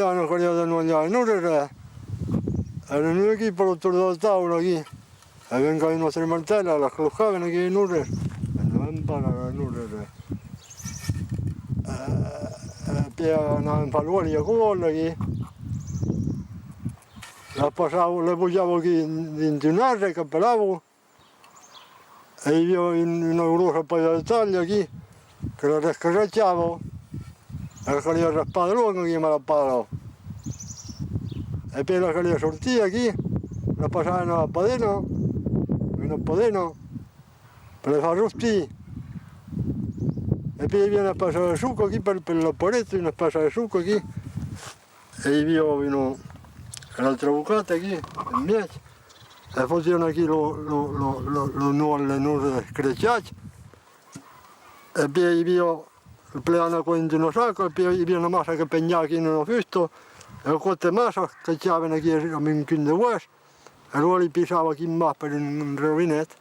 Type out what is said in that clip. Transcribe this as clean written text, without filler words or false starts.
piano quello da non gli non era non chi porto da tavola qui e venga in nostra martella la cloccavano che non era non parla non era piano un palone con che la passavo le vogliamo che in tunare che parlavo e io in una grossa paia di taglia qui che la riscacciavo e che io raspadrò che me la parò e per che io sortia qui la passavano a padeno per fare rosti e poi viene a passare il succo qui per la parete viene a passare il succo qui e io vino l'altra bucata qui il miec e facevano qui lo non cresciato e poi io il piano con uno sacco e poi viene una massa che pegnava qui in uno fusto e queste massa che c'avevano qui in quinto e allora li pisava qui in mappa in un rovinetto